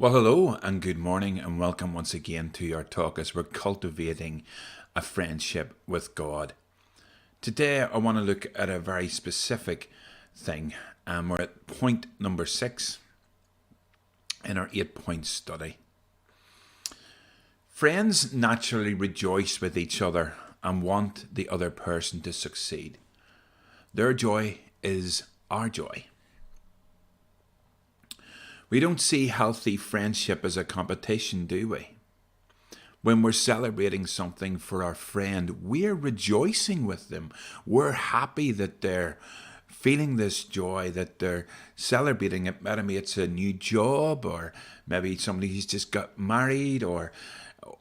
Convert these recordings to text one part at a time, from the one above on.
Well, hello and good morning, and welcome once again to our talk as we're cultivating a friendship with God. Today, I want to look at a very specific thing. We're at point number 6 in our 8-point study. Friends naturally rejoice with each other and want the other person to succeed. Their joy is our joy. We don't see healthy friendship as a competition, do we? When we're celebrating something for our friend, we're rejoicing with them. We're happy that they're feeling this joy, that they're celebrating it. Maybe it's a new job, or maybe somebody who's just got married, or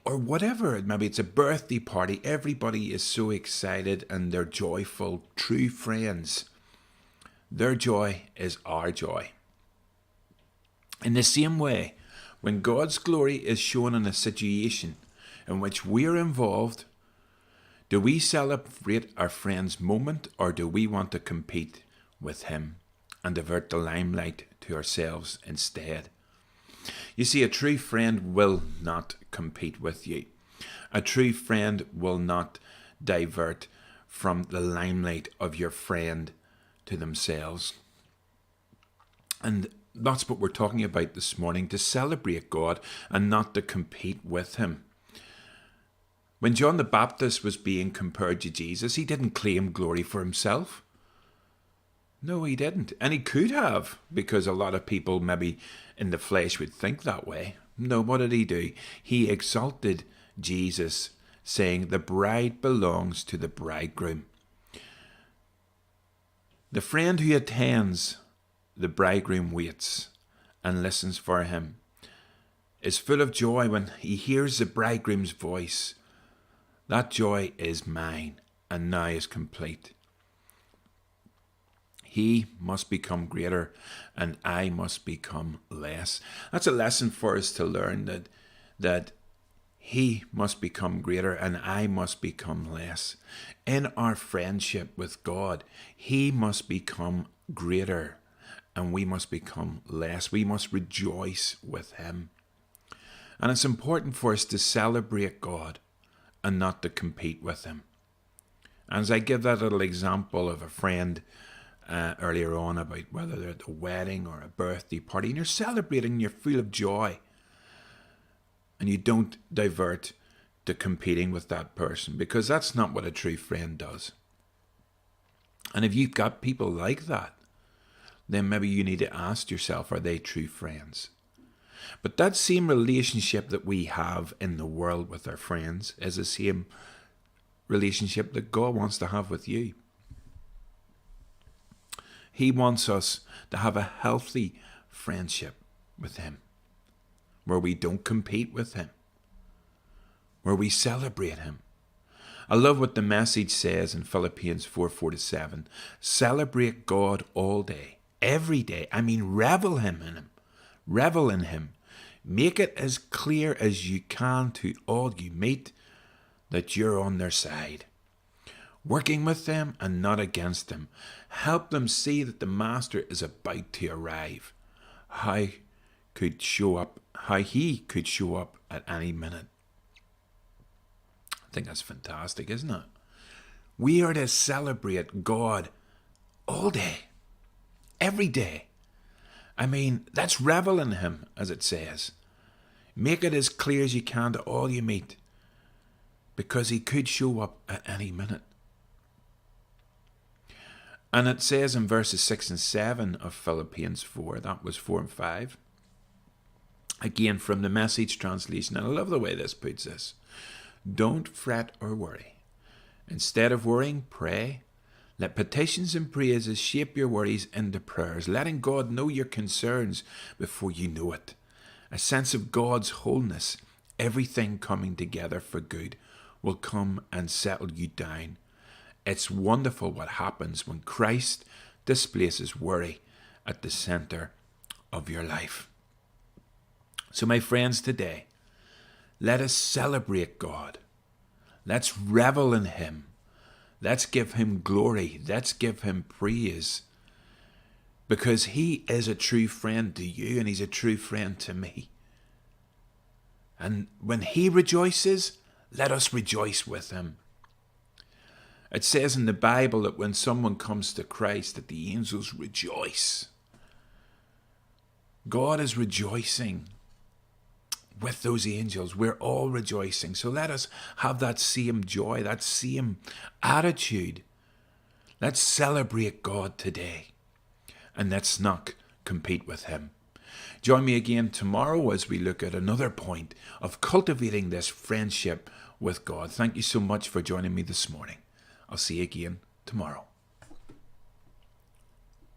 whatever. Maybe it's a birthday party. Everybody is so excited and they're joyful. True friends. Their joy is our joy. In the same way, when God's glory is shown in a situation in which we're involved, do we celebrate our friend's moment, or do we want to compete with him and divert the limelight to ourselves instead? You see, a true friend will not compete with you. A true friend will not divert from the limelight of your friend to themselves. And that's what we're talking about this morning, to celebrate God and not to compete with him. When John the Baptist was being compared to Jesus, he didn't claim glory for himself. No, he didn't. And he could have, because a lot of people maybe in the flesh would think that way. No, what did he do? He exalted Jesus, saying, "The bride belongs to the bridegroom." The friend who attends the bridegroom waits and listens for him, is full of joy when he hears the bridegroom's voice. That joy is mine and now is complete. He must become greater and I must become less. That's a lesson for us to learn, that he must become greater and I must become less. In our friendship with God, he must become greater and we must become less. We must rejoice with him. And it's important for us to celebrate God and not to compete with him. And as I give that little example of a friend earlier on about whether they're at a wedding or a birthday party, and you're celebrating, you're full of joy, and you don't divert to competing with that person, because that's not what a true friend does. And if you've got people like that, then maybe you need to ask yourself, are they true friends? But that same relationship that we have in the world with our friends is the same relationship that God wants to have with you. He wants us to have a healthy friendship with him, where we don't compete with him, where we celebrate him. I love what the Message says in Philippians 4:4-7. Celebrate God all day. Every day. I mean, revel in him. Revel in him. Make it as clear as you can to all you meet that you're on their side. Working with them and not against them. Help them see that the Master is about to arrive. How he could show up at any minute. I think that's fantastic, isn't it? We are to celebrate God all day. Every day. I mean, let's revel in him, as it says. Make it as clear as you can to all you meet, because he could show up at any minute. And it says in verses 6 and 7 of Philippians 4, that was 4 and 5, again from the Message translation, and I love the way this puts this. Don't fret or worry. Instead of worrying, pray. Let petitions and praises shape your worries into prayers, letting God know your concerns before you know it. A sense of God's wholeness, everything coming together for good, will come and settle you down. It's wonderful what happens when Christ displaces worry at the center of your life. So my friends, today, let us celebrate God. Let's revel in him. Let's give him glory. Let's give him praise. Because he is a true friend to you and he's a true friend to me. And when he rejoices, let us rejoice with him. It says in the Bible that when someone comes to Christ, that the angels rejoice. God is rejoicing with those angels. We're all rejoicing. So let us have that same joy, that same attitude. Let's celebrate God today. And let's not compete with him. Join me again tomorrow as we look at another point of cultivating this friendship with God. Thank you so much for joining me this morning. I'll see you again tomorrow.